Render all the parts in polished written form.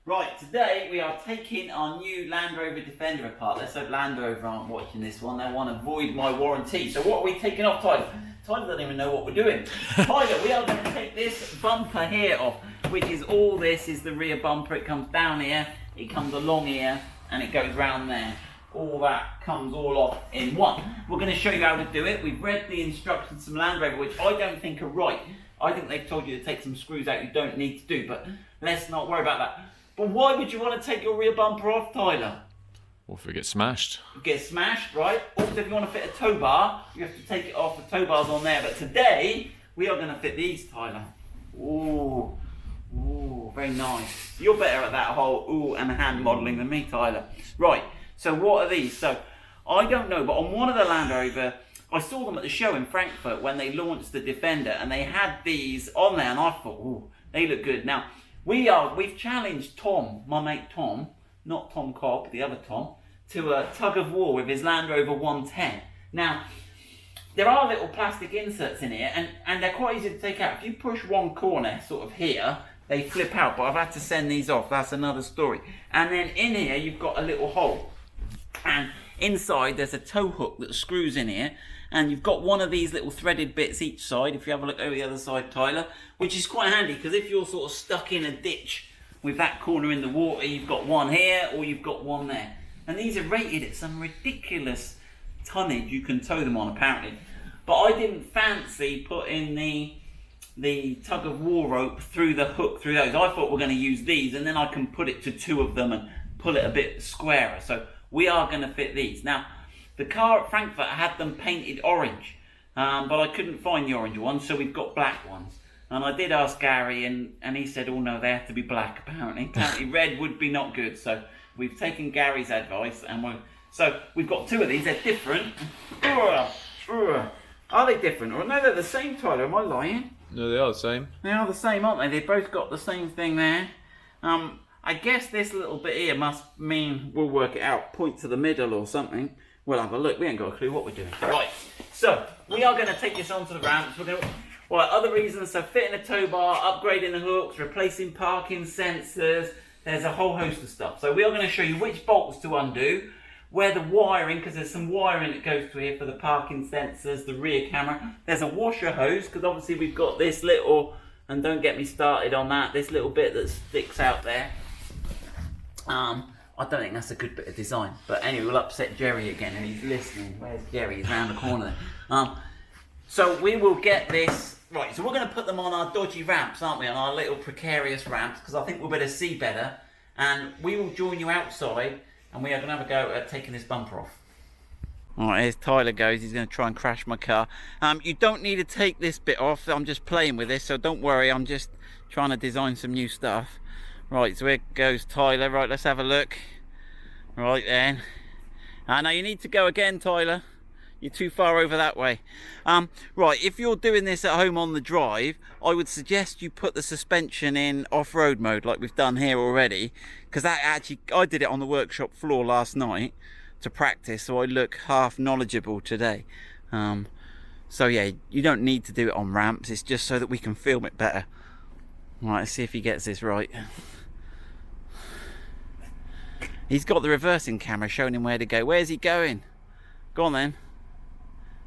Right, today we are taking our new Land Rover Defender apart. Let's hope Land Rover aren't watching this one. They want to void my warranty. So what are we taking off, Tyler? Tyler doesn't even know what we're doing. Tyler, we are going to take this bumper here off, which is all this is the rear bumper. It comes down here, it comes along here, and it goes round there. All that comes all off in one. We're going to show you how to do it. We've read the instructions from Land Rover, which I don't think are right. I think they've told you to take some screws out you don't need to do, but let's not worry about that. But why would you want to take your rear bumper off, Tyler? Or if it gets smashed. Get smashed, right? Also, if you want to fit a tow bar, you have to take it off. The tow bar's on there. But today, we are going to fit these, Tyler. Ooh, ooh, very nice. You're better at that whole ooh and hand modelling than me, Tyler. Right, so what are these? So, I don't know, but on one of the Land Rover, I saw them at the show in Frankfurt when they launched the Defender, and they had these on there, and I thought, ooh, they look good. Now, we've challenged Tom, my mate Tom, not Tom Cobb, the other Tom, to a tug of war with his Land Rover 110. Now, there are little plastic inserts in here, and they're quite easy to take out. If you push one corner, sort of here, they flip out, but I've had to send these off. That's another story. And then in here, you've got a little hole. And inside, there's a tow hook that screws in here, and you've got one of these little threaded bits each side, if you have a look over the other side, Tyler, which is quite handy, because if you're sort of stuck in a ditch with that corner in the water, you've got one here, or you've got one there. And these are rated at some ridiculous tonnage you can tow them on, apparently. But I didn't fancy putting the tug of war rope through the hook through those. I thought we're going to use these, and then I can put it to two of them and pull it a bit squarer. So we are going to fit these. Now, the car at Frankfurt had them painted orange, but I couldn't find the orange ones, so we've got black ones. And I did ask Gary, and he said, oh no, they have to be black, apparently. Apparently red would be not good, so we've taken Gary's advice, and we've got two of these. They're different. Are they different? Or no, they're the same, Tyler. Am I lying? No, they are the same. They are the same, aren't they? They've both got the same thing there. I guess this little bit here must mean, we'll work it out, point to the middle or something. We'll have a look. We ain't got a clue what we're doing. Right, so we are going to take this onto the ramps. We're going to, well, other reasons, so fitting a tow bar, upgrading the hooks, replacing parking sensors. There's a whole host of stuff. So we are going to show you which bolts to undo, where the wiring, because there's some wiring that goes to here for the parking sensors, the rear camera. There's a washer hose, because obviously we've got this little, and don't get me started on that, this little bit that sticks out there. I don't think that's a good bit of design. But anyway, we'll upset Jerry again, and he's listening. Where's Jerry? He's round the corner there. So we will get this. Right, so we're going to put them on our dodgy ramps, aren't we? On our little precarious ramps, because I think we'll better see better. And we will join you outside, and we are going to have a go at taking this bumper off. Alright, here's Tyler goes. He's going to try and crash my car. You don't need to take this bit off. I'm just playing with this, so don't worry. I'm just trying to design some new stuff. Right, so here goes Tyler. Right, let's have a look. Right then. Now you need to go again, Tyler. You're too far over that way. Right, if you're doing this at home on the drive, I would suggest you put the suspension in off-road mode like we've done here already, because that actually, I did it on the workshop floor last night to practice, so I look half knowledgeable today. So yeah, you don't need to do it on ramps. It's just so that we can film it better. Right, let's see if he gets this right. He's got the reversing camera showing him where to go. Where's he going? Go on then.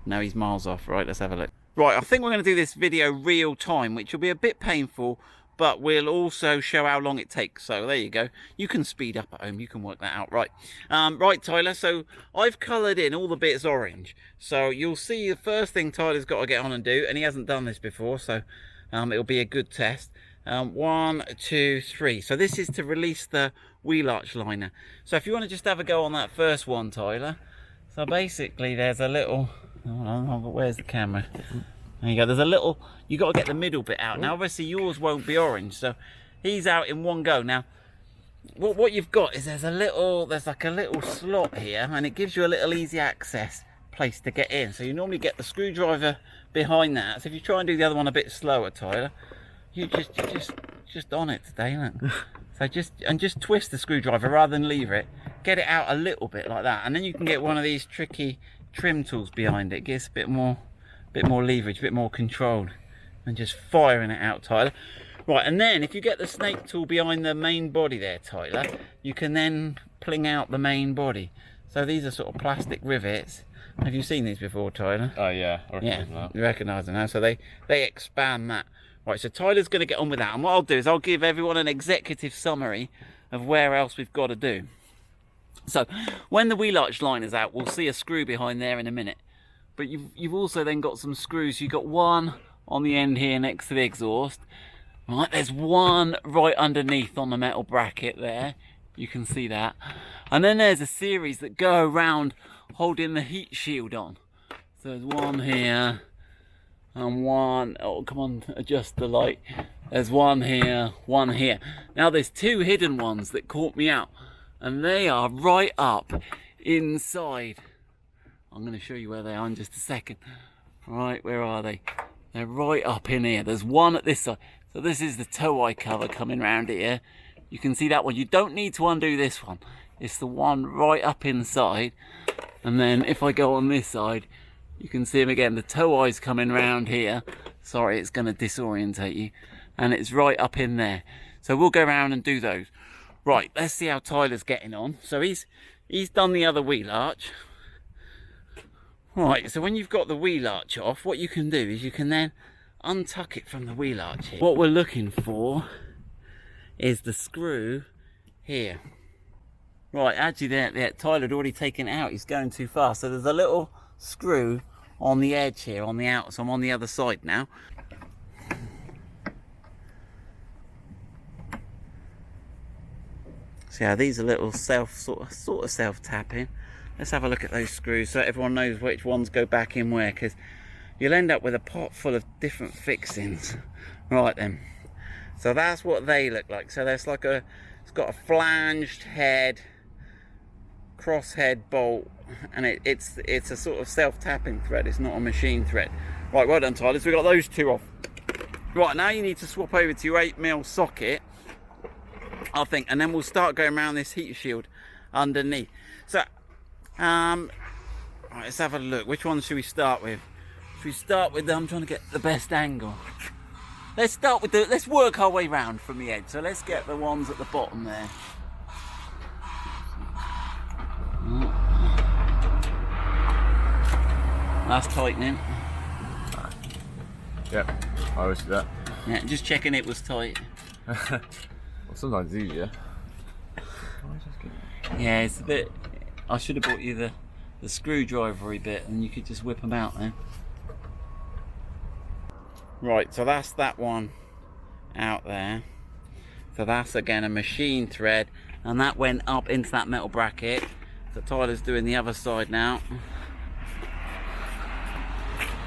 No, he's miles off. Right, let's have a look. Right, I think we're going to do this video real time, which will be a bit painful, but we'll also show how long it takes. So there you go. You can speed up at home. You can work that out. Right, right, Tyler. So I've coloured in all the bits orange. So you'll see the first thing Tyler's got to get on and do, and he hasn't done this before, so it'll be a good test. 1, 2, 3. So this is to release the wheel arch liner. So if you want to just have a go on that first one, Tyler. So basically there's a little, hold on, where's the camera? There you go, there's a little, you got to get the middle bit out. Now obviously yours won't be orange, so he's out in one go. Now what you've got is there's like a little slot here, and it gives you a little easy access place to get in. So you normally get the screwdriver behind that. So if you try and do the other one a bit slower, Tyler, you just on it today, isn't it? So just twist the screwdriver rather than leave it. Get it out a little bit like that, and then you can get one of these tricky trim tools behind it. It gets a bit more leverage, a bit more controlled, and just firing it out, Tyler. Right, and then if you get the snake tool behind the main body there, Tyler, you can then pling out the main body. So these are sort of plastic rivets. Have you seen these before, Tyler? Oh yeah, I Yeah, recognise that. you recognise them now. So they expand that. Right, so Tyler's going to get on with that. And what I'll do is I'll give everyone an executive summary of where else we've got to do. So when the wheel arch liner's out, we'll see a screw behind there in a minute. But you've also then got some screws. You've got one on the end here next to the exhaust. Right, there's one right underneath on the metal bracket there. You can see that. And then there's a series that go around holding the heat shield on. So there's one here and one, oh come on, adjust the light. There's one here, one here. Now there's two hidden ones that caught me out, and they are right up inside. I'm going to show you where they are in just a second. Right, where are they? They're right up in here. There's one at this side. So this is the tow eye cover coming round here. You can see that one. You don't need to undo this one. It's the one right up inside. And then if I go on this side, you can see them again. The tow eye's coming round here. Sorry, it's going to disorientate you. And it's right up in there. So we'll go around and do those. Right, let's see how Tyler's getting on. So he's done the other wheel arch. Right, so when you've got the wheel arch off, what you can do is you can then untuck it from the wheel arch here. What we're looking for is the screw here. Right, actually there, Tyler had already taken it out. He's going too fast. So there's a little screw on the edge here, on the outside. So I'm on the other side now. See how these are little sort of self-tapping. Let's have a look at those screws so everyone knows which ones go back in where, because you'll end up with a pot full of different fixings. Right then, so that's what they look like. So there's like it's got a flanged head, cross head bolt, and it's a sort of self-tapping thread. It's not a machine thread. Right, well done, Tyler. So we got those two off. Right, now you need to swap over to your 8mm socket, I think, and then we'll start going around this heat shield underneath. So right, let's have a look. Which one should we start with? Should we start with I'm trying to get the best angle. Let's start with let's work our way round from the edge. So let's get the ones at the bottom there. That's tightening. Yep, I always do that. Yeah, just checking it was tight. Well, sometimes it's easier. Yeah, it's a bit. I should have bought you the screwdrivery bit, and you could just whip them out then. Right, so that's that one out there. So that's again a machine thread, and that went up into that metal bracket. So Tyler's doing the other side now.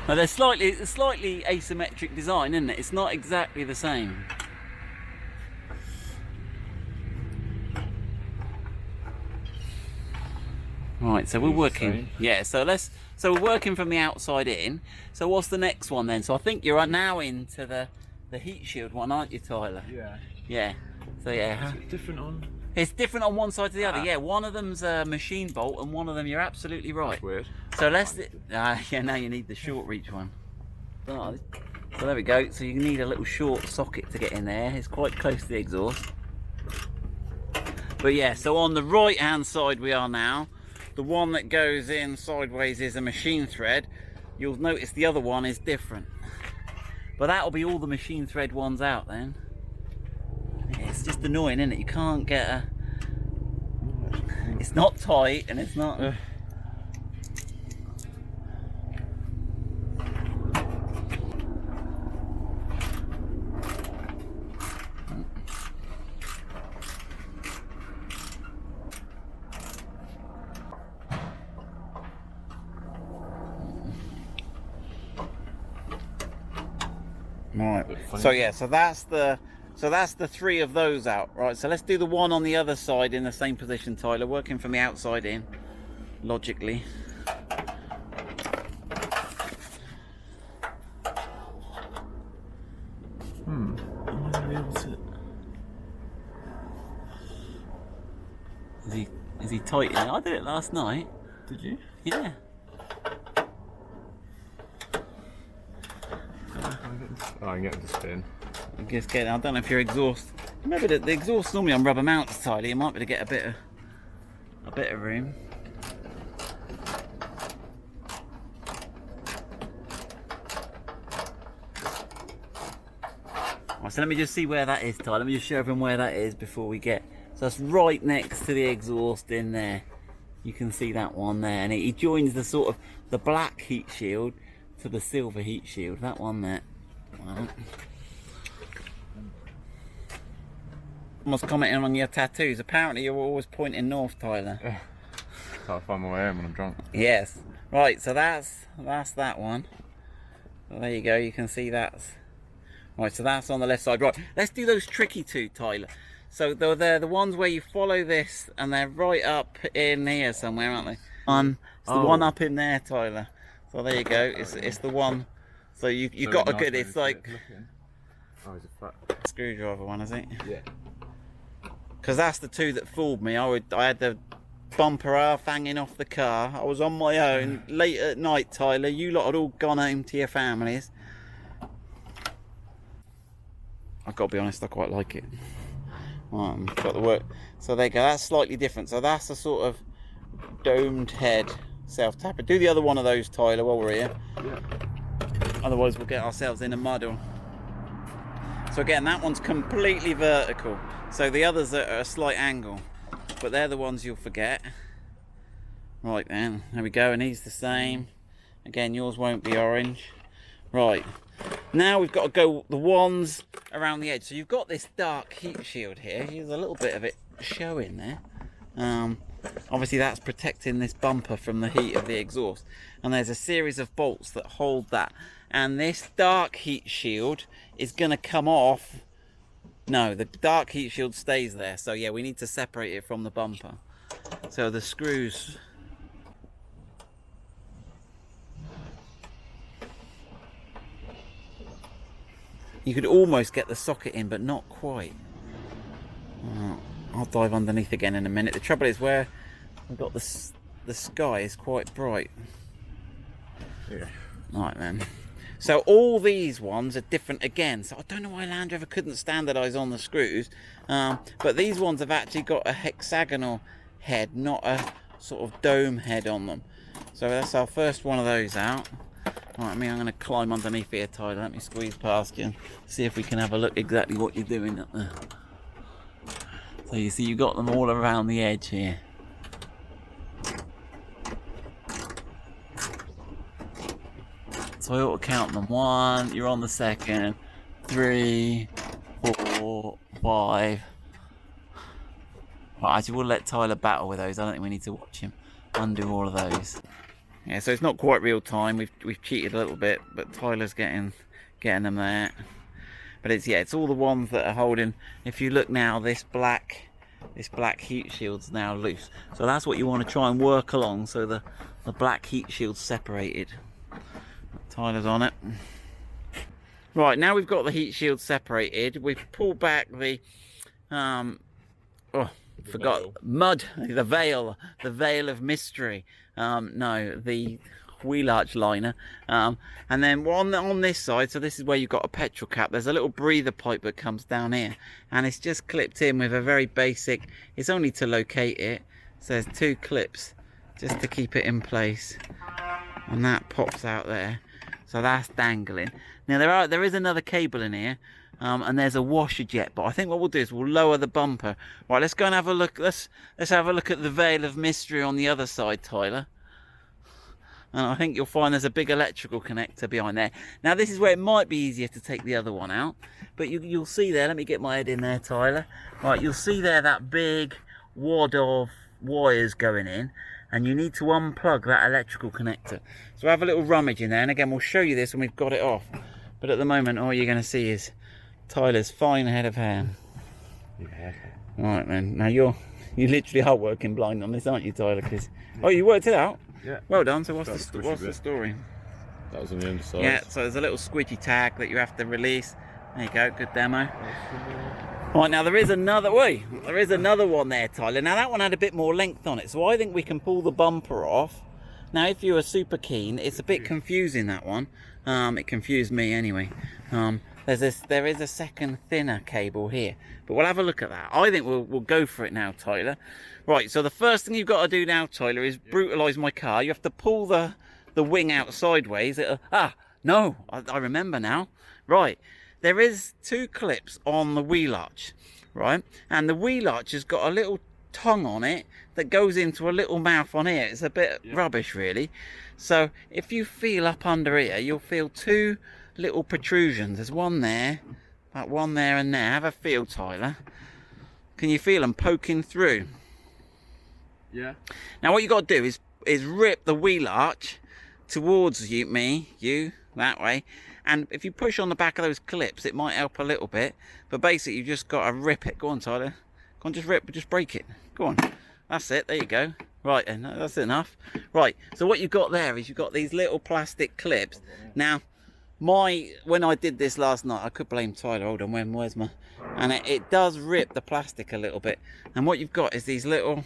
Now they're slightly asymmetric design, isn't it? It's not exactly the same. Right, so we're working. Yeah, so we're working from the outside in. So what's the next one then? So I think you're now into the heat shield one, aren't you, Tyler? Yeah. Yeah. So yeah. It's different on. It's different on one side to the other. Yeah, one of them's a machine bolt, and one of them you're absolutely right. That's weird. So let's. Yeah, now you need the short reach one. So there we go. So you need a little short socket to get in there. It's quite close to the exhaust. But yeah, so on the right hand side we are now. The one that goes in sideways is a machine thread. You'll notice the other one is different. But that'll be all the machine thread ones out then. It's just annoying, isn't it? You can't get a... It's not tight and it's not... Right. So yeah, so that's the three of those out. Right. So let's do the one on the other side in the same position, Tyler, working from the outside in, logically. I'm not gonna be able to. Is he tight? I did it last night. Did you? Yeah. Oh, I can get him to spin. I guess I don't know if your exhaust. Maybe the exhaust normally on rubber mounts, Tyler. You might be able to get a bit of room. Right, so let me just see where that is, Tyler. Let me just show everyone where that is before we get. So that's right next to the exhaust in there. You can see that one there, and it joins the sort of the black heat shield to the silver heat shield. That one there. Well, almost commenting on your tattoos. Apparently, you're always pointing north, Tyler. Can't find my way home when I'm drunk. Yes. Right. So that's that one. So there you go. You can see that's. Right. So that's on the left side. Right. Let's do those tricky two, Tyler. So they're the ones where you follow this, and they're right up in here somewhere, aren't they? It's the one up in there, Tyler. So there you go. It's the one. So you got a good. It's like. Oh, it's a fat screwdriver one, is it? Yeah. Because that's the two that fooled me. I had the bumper half hanging off the car. I was on my own late at night, Tyler. You lot had all gone home to your families. I've got to be honest, I quite like it. Got the work. So there you go. That's slightly different. So that's a sort of domed head self-tapper. Do the other one of those, Tyler, while we're here. Yeah. Otherwise, we'll get ourselves in a muddle. So again, that one's completely vertical. So the others are at a slight angle, but they're the ones you'll forget. Right then, there we go, and he's the same. Again, yours won't be orange. Right, now we've got to go the ones around the edge. So you've got this dark heat shield here. Here's a little bit of it showing there. Obviously that's protecting this bumper from the heat of the exhaust. And there's a series of bolts that hold that. And this dark heat shield is going to come off. No, the dark heat shield stays there. So yeah, we need to separate it from the bumper. So the screws. You could almost get the socket in, but not quite. I'll dive underneath again in a minute. The trouble is where we've got the sky is quite bright. Yeah. Right then. So all these ones are different again. So I don't know why Land Rover couldn't standardise on the screws. But these ones have actually got a hexagonal head, not a sort of dome head on them. So that's our first one of those out. Right, I'm going to climb underneath here, Tyler. Let me squeeze past you and see if we can have a look exactly what you're doing up there. So you see you've got them all around the edge here. So I ought to count them. 1, you're on the second, 3, 4, 5. Right, actually we'll let Tyler battle with those. I don't think we need to watch him undo all of those. Yeah, so it's not quite real time. We've cheated a little bit, but Tyler's getting them there. But it's all the ones that are holding. If you look now, this black heat shield's now loose. So that's what you want to try and work along. So the black heat shield's separated. Tyler's on it. Right, now we've got the heat shield separated. We've pulled back the the veil of mystery. No, the wheel arch liner. And then on this side, so this is where you've got a petrol cap, there's a little breather pipe that comes down here, and it's just clipped in with a very basic, it's only to locate it, so there's 2 clips just to keep it in place, and that pops out there. So that's dangling. Now there is another cable in here, and there's a washer jet. But I think what we'll do is we'll lower the bumper. Right, let's go and have a look. Let's have a look at the veil of mystery on the other side, Tyler. And I think you'll find there's a big electrical connector behind there. Now this is where it might be easier to take the other one out. But you'll see there. Let me get my head in there, Tyler. Right, you'll see there that big wad of wires going in. And you need to unplug that electrical connector. So have a little rummage in there, and again we'll show you this when we've got it off. But at the moment all you're going to see is Tyler's fine head of hair. Yeah. Right then, now you literally are working blind on this, aren't you, Tyler? Cause, oh, you worked it out? Yeah. Well done. So what's the story? That was on the underside. Yeah, so there's a little squidgy tag that you have to release. There you go, good demo. Right, now there is another one there, Tyler. Now that one had a bit more length on it, so I think we can pull the bumper off. Now if you are super keen, it's a bit confusing, that one. It confused me anyway. There's there is a second thinner cable here, but we'll have a look at that. I think we'll go for it now, Tyler. Right, so the first thing you've got to do now, Tyler, is brutalise my car. You have to pull the wing out sideways. No, I remember now. Right, there is 2 clips on the wheel arch, right? And the wheel arch has got a little tongue on it that goes into a little mouth on here. It's a bit rubbish, really. So if you feel up under here, you'll feel 2 little protrusions. There's one there, about one there and there. Have a feel, Tyler. Can you feel them poking through? Yeah. Now what you got to do is rip the wheel arch towards you, that way. And if you push on the back of those clips, it might help a little bit. But basically, you just got to rip it. Go on, Tyler. Go on, just break it. Go on. That's it. There you go. Right, and that's enough. Right, so what you've got there is you've got these little plastic clips. Now, when I did this last night, I could blame Tyler. Hold on, where's my... And it does rip the plastic a little bit. And what you've got is these little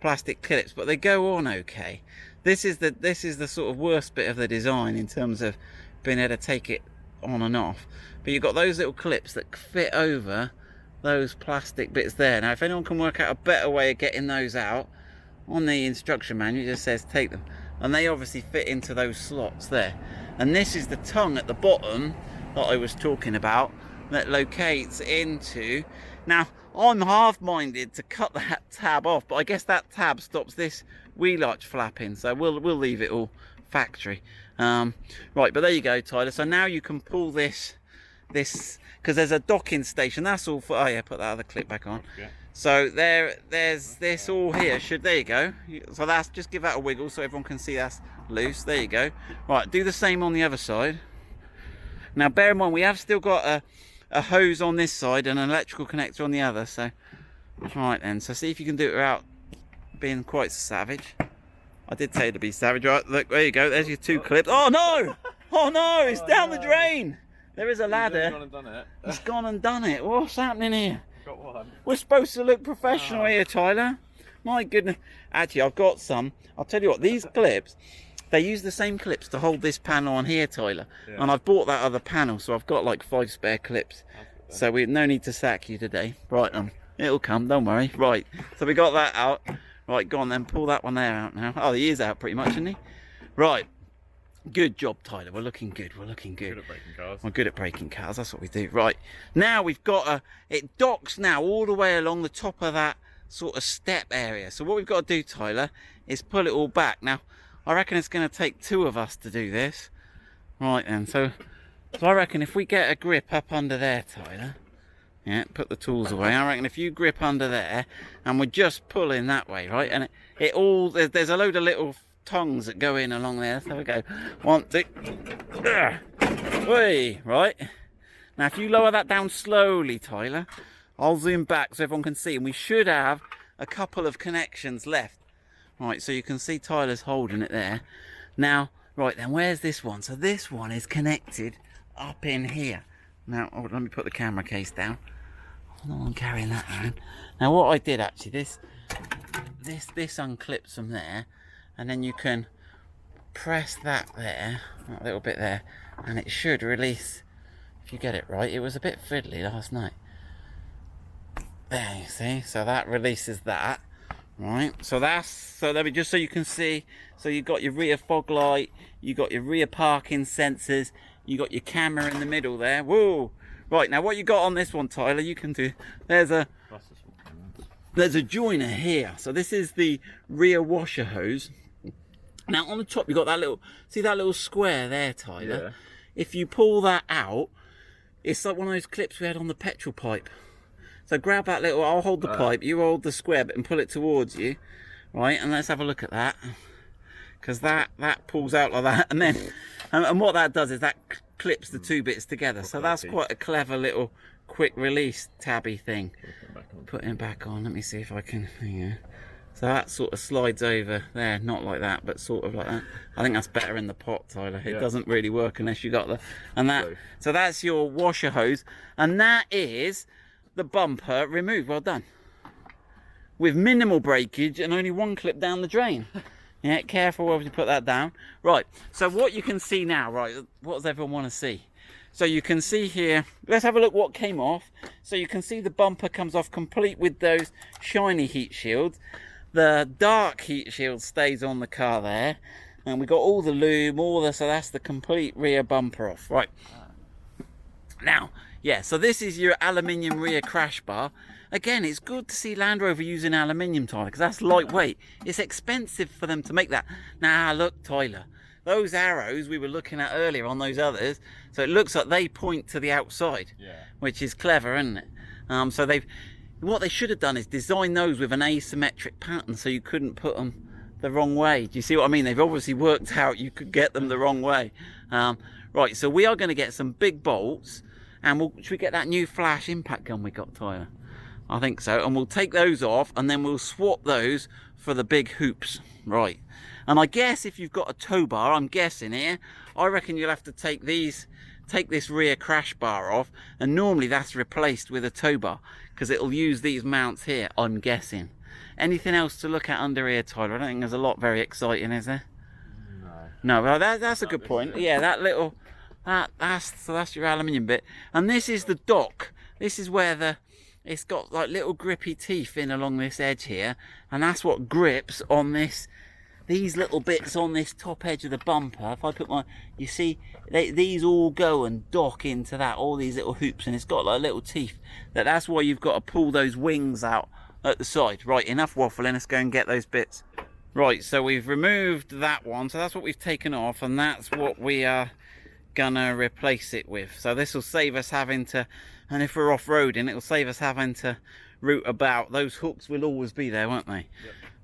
plastic clips, but they go on okay. This is the sort of worst bit of the design in terms of being able to take it on and off. But you've got those little clips that fit over those plastic bits there. Now, if anyone can work out a better way of getting those out, on the instruction manual it just says take them, and they obviously fit into those slots there. And this is the tongue at the bottom that I was talking about that locates into... Now, I'm half-minded to cut that tab off, but I guess that tab stops this wheel arch flapping, so we'll leave it all factory. Right, but there you go, Tyler. So now you can pull this because there's a docking station. That's all for... Oh yeah, put that other clip back on. Yeah. So there's this all here. There you go. So that's, just give that a wiggle so everyone can see that's loose. There you go. Right, do the same on the other side. Now bear in mind, we have still got a hose on this side and an electrical connector on the other. So right then, so see if you can do it without being quite savage. I did tell you to be savage. Right, look, there you go. There's your 2 clips. Oh no! Oh no! It's down the drain. There is a ladder. He's gone and done it. He's gone and done it. What's happening here? Got one. We're supposed to look professional here, Tyler. My goodness. Actually, I've got some. I'll tell you what, these clips, they use the same clips to hold this panel on here, Tyler. Yeah. And I've bought that other panel, so I've got like 5 spare clips. So we no need to sack you today. Right, it'll come, don't worry. Right, so we got that out. Right, go on then, pull that one there out now. Oh, he is out pretty much, isn't he? Right. Good job, Tyler. We're looking good. We're looking good. Good at breaking cars. We're good at breaking cars. That's what we do. Right. Now we've got it docks now all the way along the top of that sort of step area. So what we've got to do, Tyler, is pull it all back. Now, I reckon it's going to take 2 of us to do this. Right then. So I reckon if we get a grip up under there, Tyler. Yeah, put the tools away. I reckon if you grip under there, and we're just pulling that way, right? And it all, there's a load of little tongues that go in along there. So we go 1, 2, right. Now if you lower that down slowly, Tyler, I'll zoom back so everyone can see, and we should have a couple of connections left. Right, so you can see Tyler's holding it there. Now, right then, where's this one? So this one is connected up in here. Now, let me put the camera case down. I'm carrying that around. Now what I did actually, this unclips from there, and then you can press that there, that little bit there, and it should release, if you get it right. It was a bit fiddly last night. There, you see, so that releases that, right? So let me just so you can see. So you've got your rear fog light, you got your rear parking sensors, you got your camera in the middle there. Whoa! Right, now what you got on this one, Tyler, you can do, there's a joiner here. So this is the rear washer hose. Now on the top, you've got that little, see that little square there, Tyler? Yeah. If you pull that out, it's like one of those clips we had on the petrol pipe. So grab that little, I'll hold the pipe, you hold the square bit and pull it towards you. Right, and let's have a look at that. Because that pulls out like that, and then, and what that does is that clips the 2 bits together. So that's quite a clever little quick release tabby thing. Put him back on. Let me see if I can. Yeah. So that sort of slides over there, not like that, but sort of like that. I think that's better in the pot, Tyler. It doesn't really work unless you got the and that. So that's your washer hose, and that is the bumper removed. Well done. With minimal breakage and only 1 clip down the drain. Yeah, careful where you put that down. Right, so what you can see now, right, what does everyone want to see? So you can see here, let's have a look what came off. So you can see the bumper comes off complete with those shiny heat shields. The dark heat shield stays on the car there. And we got all the lume, so that's the complete rear bumper off. Right. Now, yeah, so this is your aluminium rear crash bar. Again, it's good to see Land Rover using aluminium, Tyler, because that's lightweight. It's expensive for them to make that. Now, look, Tyler, those arrows we were looking at earlier on those others, so it looks like they point to the outside, which is clever, isn't it? So what they should have done is design those with an asymmetric pattern so you couldn't put them the wrong way. Do you see what I mean? They've obviously worked out you could get them the wrong way. Right, so we are going to get some big bolts, and should we get that new flash impact gun we got, Tyler? I think so. And we'll take those off, and then we'll swap those for the big hoops. Right. And I guess if you've got a tow bar, I'm guessing here, I reckon you'll have to take this rear crash bar off, and normally that's replaced with a tow bar, because it'll use these mounts here, I'm guessing. Anything else to look at under here, Tyler? I don't think there's a lot very exciting, is there? No. No, well, that's a good point. Yeah, that little... That's your aluminium bit. And this is the dock. This is where it's got like little grippy teeth in along this edge here, and that's what grips on these little bits on this top edge of the bumper. If I put you see, these all go and dock into that, all these little hoops, and it's got like little teeth. That's why you've got to pull those wings out at the side. Right, enough waffling, let's go and get those bits. Right, so we've removed that one, so that's what we've taken off, and that's what we are gonna replace it with. So this will save us having to, and if we're off-roading, it'll save us having to route about. Those hooks will always be there, won't they?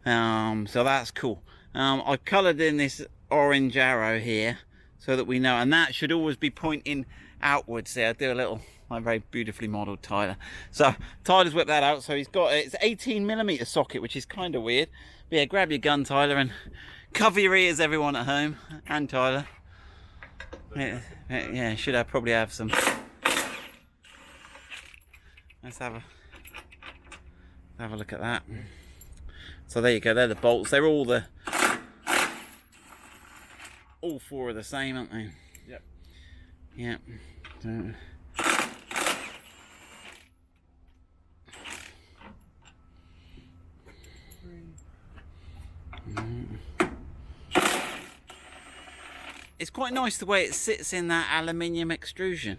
Yep. So that's cool. I've coloured in this orange arrow here so that we know, and that should always be pointing outwards there. I do a little, like, very beautifully modelled Tyler. So Tyler's whipped that out, so he's got it's 18mm socket, which is kind of weird. But yeah, grab your gun, Tyler, and cover your ears, everyone at home, and Tyler. Yeah, should I probably have some. Let's have a look at that. So there you go, they're the bolts. They're all four are the same, aren't they? Yep. Yep. It's quite nice the way it sits in that aluminium extrusion.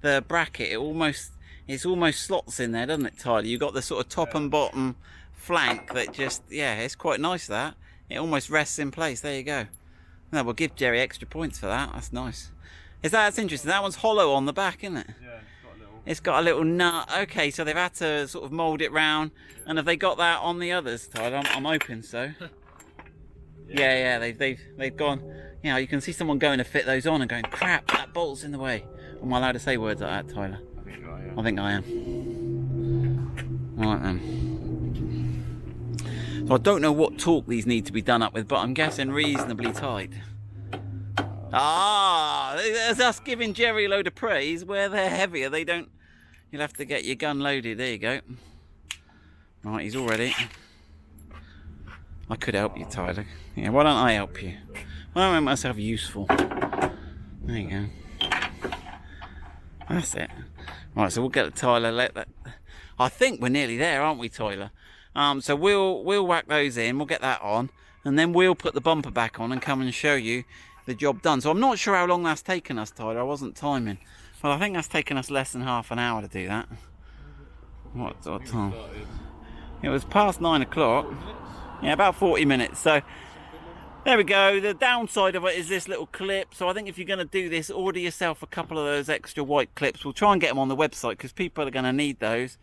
The bracket, it almost slots in there, doesn't it, Tyler? You've got the sort of top and bottom flank that just, yeah, it's quite nice that. It almost rests in place. There you go. No, we'll give Jerry extra points for that. That's nice. That's interesting. That one's hollow on the back, isn't it? Yeah, it's got a little nut. Okay, so they've had to sort of mould it round. Yeah. And have they got that on the others, Tyler? I'm hoping so. Yeah, they've gone. You know, you can see someone going to fit those on and going, crap, that bolt's in the way. Am I allowed to say words like that, Tyler? I think I am. Alright then. So I don't know what torque these need to be done up with, but I'm guessing reasonably tight. There's us giving Jerry a load of praise. Where they're heavier, you'll have to get your gun loaded. There you go. Right, he's all ready. I could help you, Tyler. Yeah, why don't I help you? Why don't I make myself useful? There you go. That's it. Right, so we'll get Tyler. I think we're nearly there, aren't we, Tyler? So we'll whack those in. We'll get that on, and then we'll put the bumper back on and come and show you the job done. So I'm not sure how long that's taken us, Tyler. I wasn't timing. Well, I think that's taken us less than half an hour to do that. What time? It was past 9 o'clock. Yeah, about 40 minutes. So there we go. The downside of it is this little clip. So I think if you're going to do this, order yourself a couple of those extra white clips. We'll try and get them on the website because people are going to need those.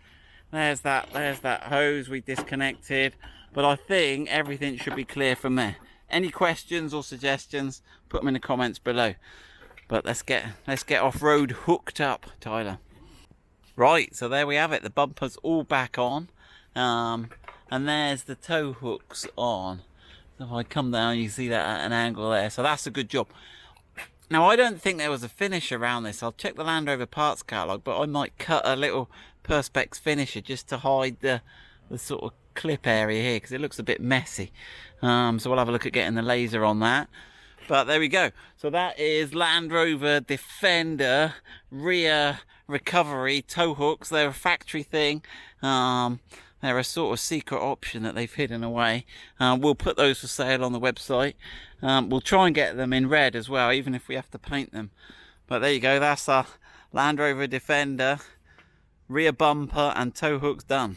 There's that hose we disconnected. But I think everything should be clear from there. Any questions or suggestions, put them in the comments below. But let's get off-road hooked up, Tyler. Right, so there we have it. The bumper's all back on. And there's the tow hooks on. So if I come down, you see that at an angle there. So that's a good job. Now, I don't think there was a finish around this. I'll check the Land Rover parts catalogue, but I might cut a little Perspex finisher just to hide the sort of clip area here because it looks a bit messy. So we'll have a look at getting the laser on that. But there we go. So that is Land Rover Defender rear recovery tow hooks. They're a factory thing. They're a sort of secret option that they've hidden away. We'll put those for sale on the website. We'll try and get them in red as well, even if we have to paint them. But there you go, that's our Land Rover Defender rear bumper and tow hooks done.